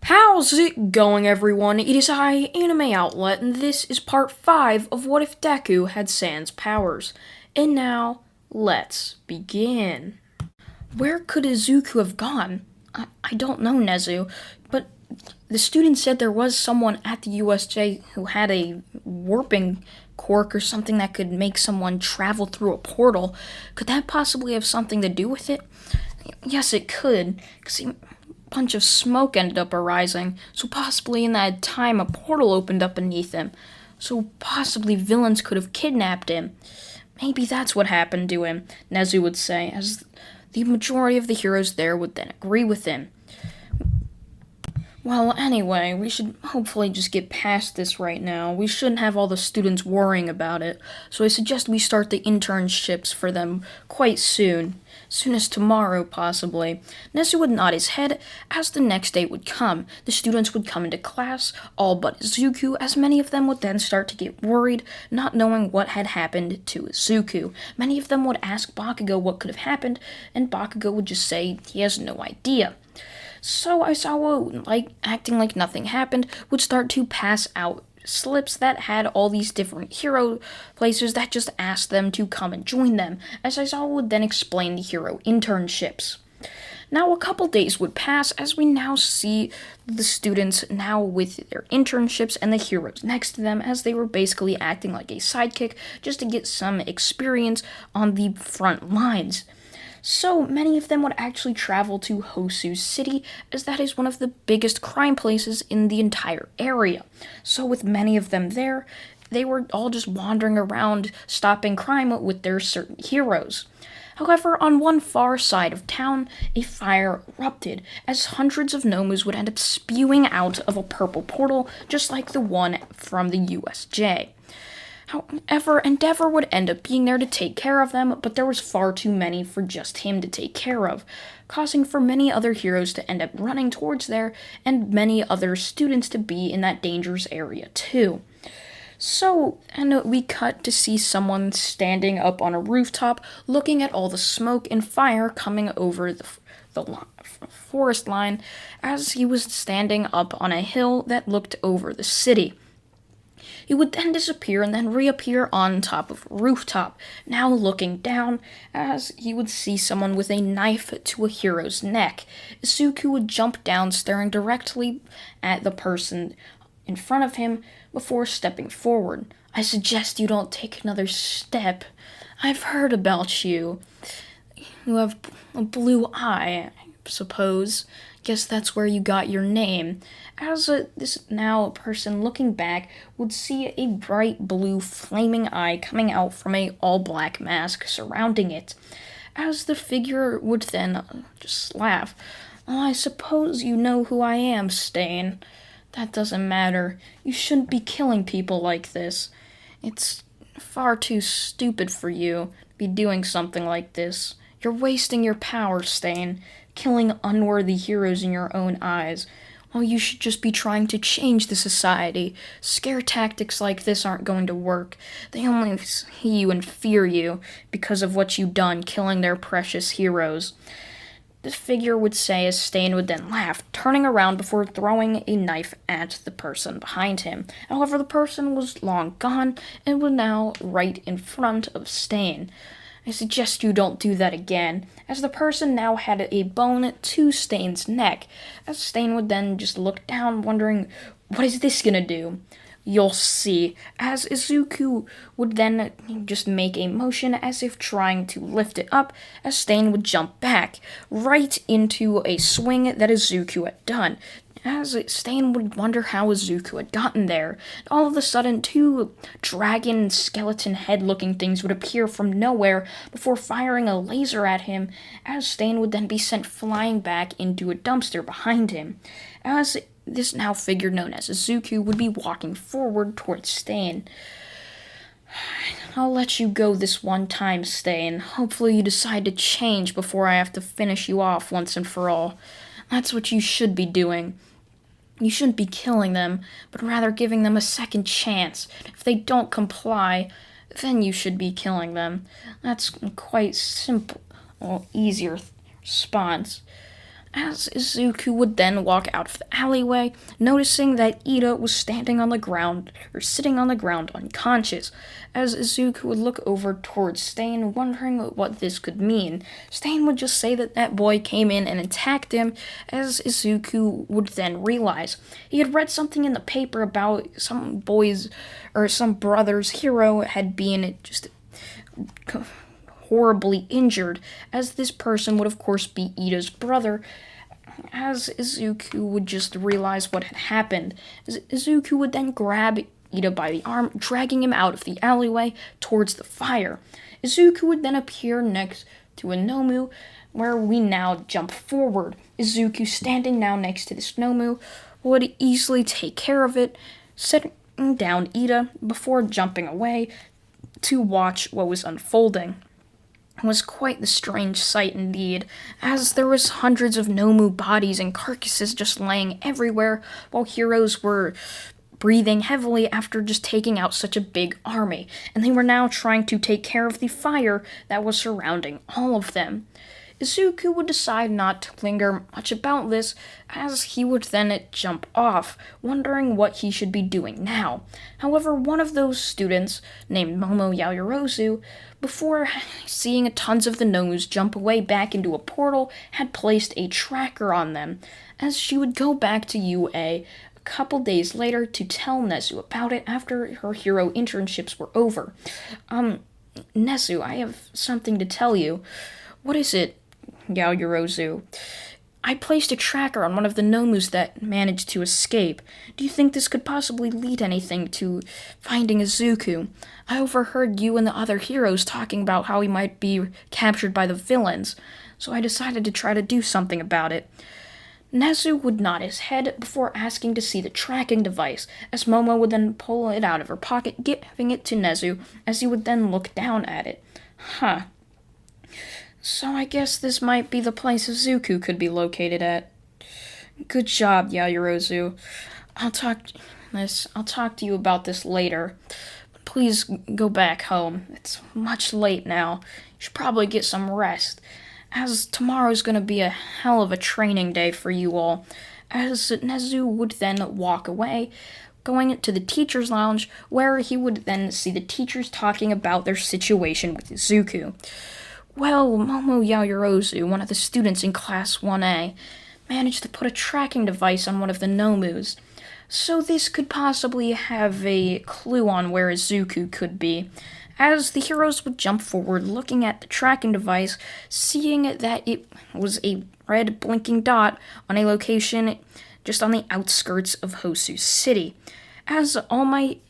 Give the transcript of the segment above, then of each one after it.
How's it going, everyone? It is I, Anime Outlet, and this is part 5 of What If Deku Had Sans Powers. And now, let's begin. Where could Izuku have gone? I don't know, Nezu, but the student said there was someone at the USJ who had a warping quirk or something that could make someone travel through a portal. Could that possibly have something to do with it? Yes, it could, because bunch of smoke ended up arising, so possibly in that time a portal opened up beneath him. So possibly villains could have kidnapped him. Maybe that's what happened to him, Nezu would say, as the majority of the heroes there would then agree with him. Well, anyway, we should hopefully just get past this right now. We shouldn't have all the students worrying about it, so I suggest we start the internships for them quite soon. Soon as tomorrow, possibly. Nezu would nod his head as the next day would come. The students would come into class, all but Izuku, as many of them would then start to get worried, not knowing what had happened to Izuku. Many of them would ask Bakugo what could have happened, and Bakugo would just say he has no idea. So Aizawa, acting like nothing happened, would start to pass out slips that had all these different hero places that just asked them to come and join them, as Aizawa would then explain the hero internships. Now a couple days would pass as we now see the students now with their internships and the heroes next to them, as they were basically acting like a sidekick just to get some experience on the front lines. So many of them would actually travel to Hosu City, as that is one of the biggest crime places in the entire area. So with many of them there, they were all just wandering around, stopping crime with their certain heroes. However, on one far side of town, a fire erupted, as hundreds of Nomus would end up spewing out of a purple portal, just like the one from the USJ. However, Endeavor would end up being there to take care of them, but there was far too many for just him to take care of, causing for many other heroes to end up running towards there, and many other students to be in that dangerous area too. So, and we cut to see someone standing up on a rooftop, looking at all the smoke and fire coming over the forest line, as he was standing up on a hill that looked over the city. He would then disappear and then reappear on top of a rooftop, now looking down, as he would see someone with a knife to a hero's neck. Izuku would jump down, staring directly at the person in front of him before stepping forward. "I suggest you don't take another step. I've heard about you. You have a blue eye, I suppose. Guess that's where you got your name." As this now person looking back would see a bright blue flaming eye coming out from a all-black mask surrounding it. As the figure would then just laugh. "Oh, I suppose you know who I am, Stain. That doesn't matter. You shouldn't be killing people like this. It's far too stupid for you to be doing something like this. You're wasting your power, Stain, killing unworthy heroes in your own eyes. Well, you should just be trying to change the society. Scare tactics like this aren't going to work. They only see you and fear you because of what you've done, killing their precious heroes." The figure would say as Stain would then laugh, turning around before throwing a knife at the person behind him. However, the person was long gone and was now right in front of Stain. "I suggest you don't do that again," as the person now had a bone to Stain's neck, as Stain would then just look down, wondering, what is this gonna do? "You'll see," as Izuku would then just make a motion as if trying to lift it up, as Stain would jump back, right into a swing that Izuku had done. As Stain would wonder how Izuku had gotten there, all of a sudden 2 dragon skeleton head-looking things would appear from nowhere before firing a laser at him, as Stain would then be sent flying back into a dumpster behind him. As this now figure known as Izuku would be walking forward towards Stain. "I'll let you go this one time, Stain. Hopefully you decide to change before I have to finish you off once and for all. That's what you should be doing. You shouldn't be killing them, but rather giving them a second chance. If they don't comply, then you should be killing them. That's quite simple, easier response." As Izuku would then walk out of the alleyway, noticing that Ida was standing on the ground, or sitting on the ground unconscious. As Izuku would look over towards Stain, wondering what this could mean. Stain would just say that that boy came in and attacked him, as Izuku would then realize. He had read something in the paper about some boy's, or some brother's hero had been just horribly injured, as this person would of course be Ida's brother. As Izuku would just realize what had happened, Izuku would then grab Ida by the arm, dragging him out of the alleyway towards the fire. Izuku would then appear next to a Nomu, where we now jump forward. Izuku, standing now next to this Nomu, would easily take care of it, setting down Ida before jumping away to watch what was unfolding. It was quite the strange sight indeed, as there was hundreds of Nomu bodies and carcasses just laying everywhere, while heroes were breathing heavily after just taking out such a big army, and they were now trying to take care of the fire that was surrounding all of them. Izuku would decide not to linger much about this, as he would then jump off, wondering what he should be doing now. However, one of those students, named Momo Yaoyorozu, before seeing tons of the Nomus jump away back into a portal, had placed a tracker on them, as she would go back to UA a couple days later to tell Nezu about it after her hero internships were over. Nezu, I have something to tell you. What is it, Yaoyorozu? I placed a tracker on one of the Nomus that managed to escape. Do you think this could possibly lead anything to finding Izuku? I overheard you and the other heroes talking about how he might be captured by the villains, so I decided to try to do something about it. Nezu would nod his head before asking to see the tracking device, as Momo would then pull it out of her pocket, giving it to Nezu, as he would then look down at it. Huh. So I guess this might be the place Izuku could be located at. Good job, Yaoyorozu. I'll talk to you about this later. Please go back home. It's much late now. You should probably get some rest, as tomorrow's gonna be a hell of a training day for you all. As Nezu would then walk away, going to the teacher's lounge, where he would then see the teachers talking about their situation with Izuku. Well, Momo Yaoyorozu, one of the students in Class 1A, managed to put a tracking device on one of the Nomus, so this could possibly have a clue on where Izuku could be. As the heroes would jump forward, looking at the tracking device, seeing that it was a red blinking dot on a location just on the outskirts of Hosu City. As All Might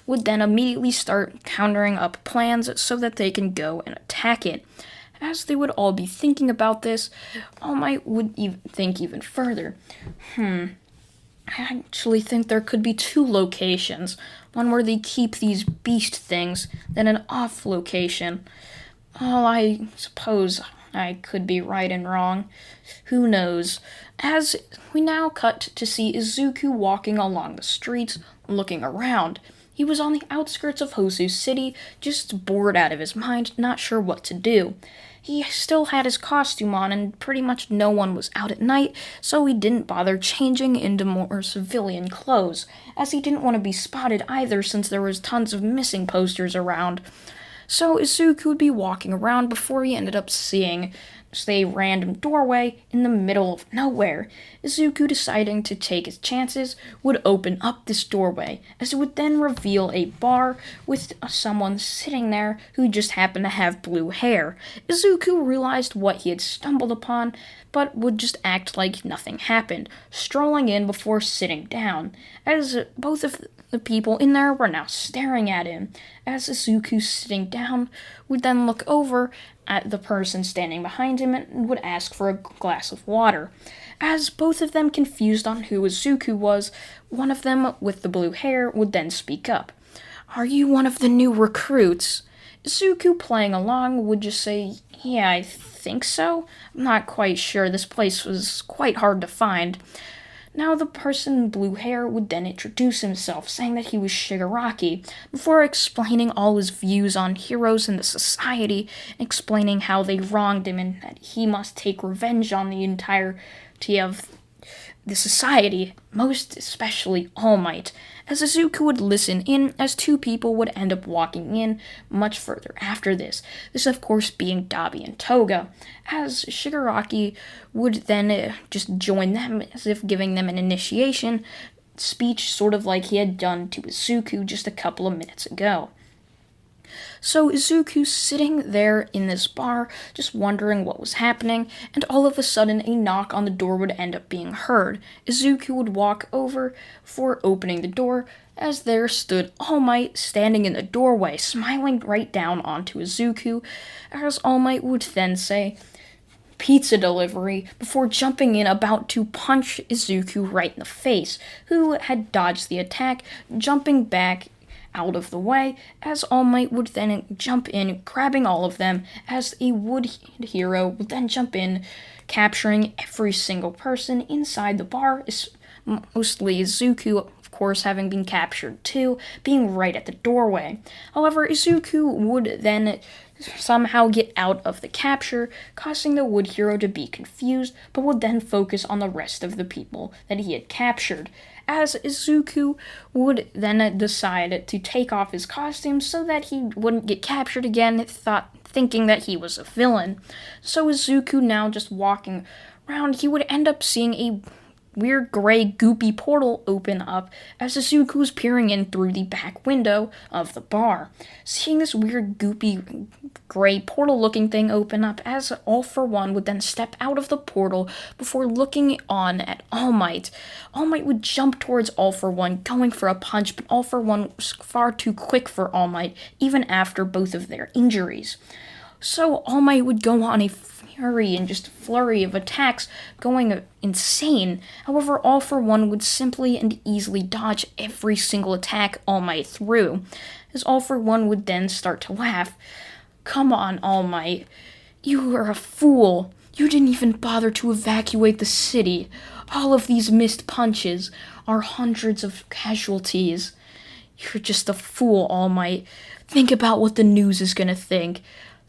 would then immediately start countering up plans so that they can go and attack it. As they would all be thinking about this, All Might would think even further. I actually think there could be two locations. One where they keep these beast things, then an off location. Well, I suppose I could be right and wrong. Who knows? As we now cut to see Izuku walking along the streets, looking around. He was on the outskirts of Hosu City, just bored out of his mind, not sure what to do. He still had his costume on, and pretty much no one was out at night, so he didn't bother changing into more civilian clothes, as he didn't want to be spotted either since there was tons of missing posters around. So Izuku would be walking around before he ended up seeing a random doorway in the middle of nowhere. Izuku, deciding to take his chances, would open up this doorway, as it would then reveal a bar with someone sitting there who just happened to have blue hair. Izuku realized what he had stumbled upon, but would just act like nothing happened, strolling in before sitting down, as both of the people in there were now staring at him. As Izuku, sitting down, would then look over at the person standing behind him and would ask for a glass of water. As both of them confused on who Izuku was, one of them with the blue hair would then speak up. Are you one of the new recruits? Izuku, playing along, would just say, yeah, I think so. I'm not quite sure. This place was quite hard to find. Now the person in blue hair would then introduce himself, saying that he was Shigaraki, before explaining all his views on heroes in the society, explaining how they wronged him and that he must take revenge on the entire majority of the society, most especially All Might, as Izuku would listen in as two people would end up walking in much further after this. This, of course, being Dabi and Toga, as Shigaraki would then just join them as if giving them an initiation speech, sort of like he had done to Izuku just a couple of minutes ago. So Izuku's sitting there in this bar, just wondering what was happening, and all of a sudden a knock on the door would end up being heard. Izuku would walk over for opening the door, as there stood All Might standing in the doorway, smiling right down onto Izuku, as All Might would then say, "Pizza delivery," before jumping in about to punch Izuku right in the face, who had dodged the attack, jumping back out of the way, as All Might would then jump in, grabbing all of them, as a wood hero would then jump in, capturing every single person inside the bar, mostly Izuku, of course, having been captured too, being right at the doorway. However, Izuku would then somehow get out of the capture, causing the wood hero to be confused, but would then focus on the rest of the people that he had captured, as Izuku would then decide to take off his costume so that he wouldn't get captured again, thinking that he was a villain. So Izuku now just walking around, he would end up seeing a weird gray goopy portal open up as Izuku was peering in through the back window of the bar. Seeing this weird goopy gray portal looking thing open up, as All For One would then step out of the portal before looking on at All Might. All Might would jump towards All For One, going for a punch, but All For One was far too quick for All Might, even after both of their injuries. So All Might would go on a fury and just flurry of attacks, going insane. However, All For One would simply and easily dodge every single attack All Might threw, as All For One would then start to laugh. "Come on, All Might. You are a fool. You didn't even bother to evacuate the city. All of these missed punches are hundreds of casualties. You're just a fool, All Might. Think about what the news is gonna think.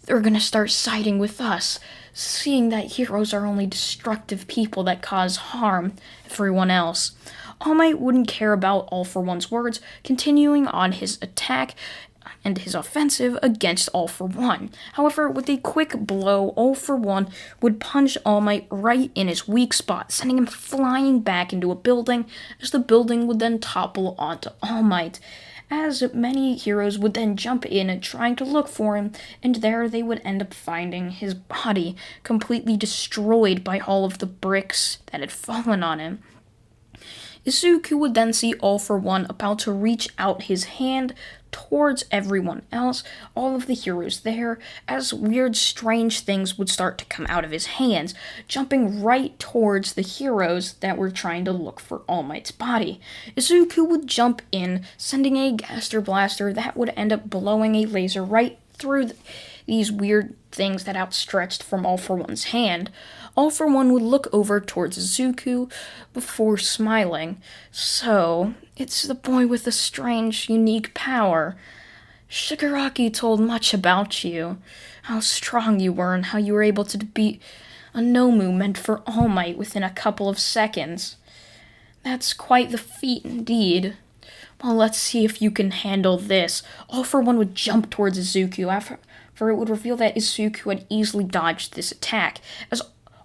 They're gonna start siding with us, seeing that heroes are only destructive people that cause harm to everyone else." All Might wouldn't care about All For One's words, continuing on his attack and his offensive against All For One. However, with a quick blow, All For One would punch All Might right in his weak spot, sending him flying back into a building, as the building would then topple onto All Might, as many heroes would then jump in trying to look for him, and there they would end up finding his body completely destroyed by all of the bricks that had fallen on him. Izuku would then see All For One about to reach out his hand towards everyone else, all of the heroes there, as weird, strange things would start to come out of his hands, jumping right towards the heroes that were trying to look for All Might's body. Izuku would jump in, sending a Gaster Blaster that would end up blowing a laser right through these weird things that outstretched from All For One's hand. All For One would look over towards Izuku before smiling. "So, it's the boy with the strange, unique power. Shigaraki told much about you, how strong you were and how you were able to beat a Nomu meant for All Might within a couple of seconds. That's quite the feat indeed. Well, let's see if you can handle this." All For One would jump towards Izuku for it would reveal that Izuku had easily dodged this attack, as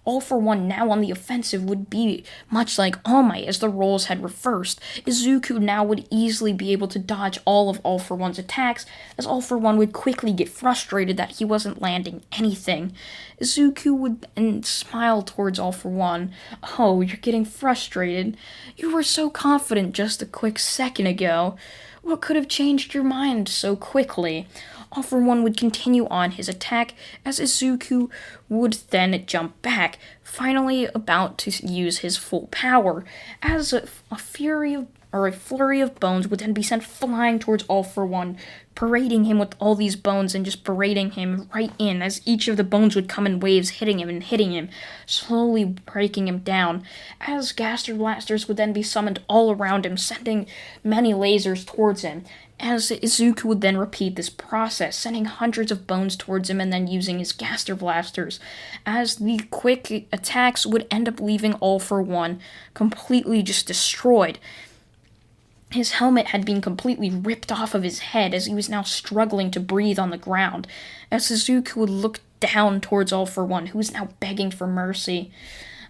All For One now on the offensive would be much like All Might, as the roles had reversed. Izuku now would easily be able to dodge all of All For One's attacks, as All For One would quickly get frustrated that he wasn't landing anything. Izuku would then smile towards All For One. "Oh, you're getting frustrated. You were so confident just a quick second ago. What could have changed your mind so quickly?" All For One would continue on his attack, as Izuku would then jump back, finally about to use his full power, as a fury of or a flurry of bones would then be sent flying towards All For One, parading him with all these bones and just parading him right in as each of the bones would come in waves, hitting him and hitting him, slowly breaking him down. As Gaster Blasters would then be summoned all around him, sending many lasers towards him. As Izuku would then repeat this process, sending hundreds of bones towards him and then using his Gaster Blasters, as the quick attacks would end up leaving All For One completely just destroyed. His helmet had been completely ripped off of his head as he was now struggling to breathe on the ground, as Izuku would look down towards All For One, who was now begging for mercy.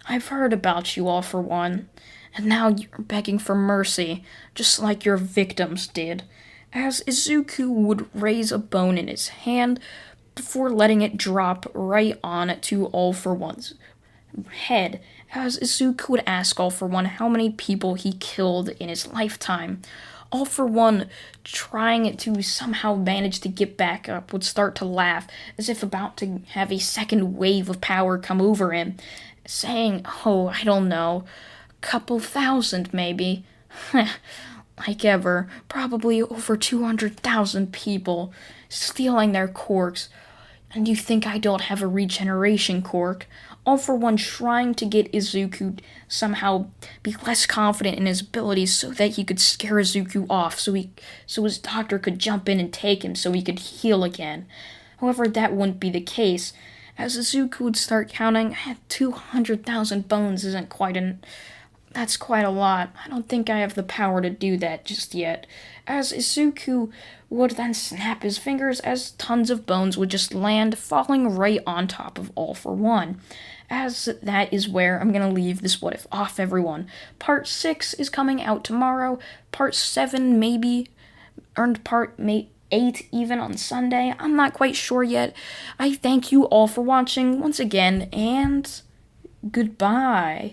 "I've heard about you, All For One, and now you're begging for mercy, just like your victims did." As Izuku would raise a bone in his hand before letting it drop right on to All For One's head, as Izuku would ask All For One how many people he killed in his lifetime. All For One, trying to somehow manage to get back up, would start to laugh, as if about to have a second wave of power come over him, saying, "Oh, I don't know, couple thousand maybe." Like ever, probably over 200,000 people, stealing their quirks. And you think I don't have a regeneration quirk? All For One trying to get Izuku somehow be less confident in his abilities so that he could scare Izuku off, so his doctor could jump in and take him so he could heal again. However, that wouldn't be the case, as Izuku would start counting, 200,000 bones isn't that's quite a lot. I don't think I have the power to do that just yet. As Izuku would then snap his fingers as tons of bones would just land, falling right on top of All For One. As that is where I'm going to leave this What If off, everyone. Part 6 is coming out tomorrow. Part 7 maybe, and part 8 even on Sunday. I'm not quite sure yet. I thank you all for watching once again, and goodbye.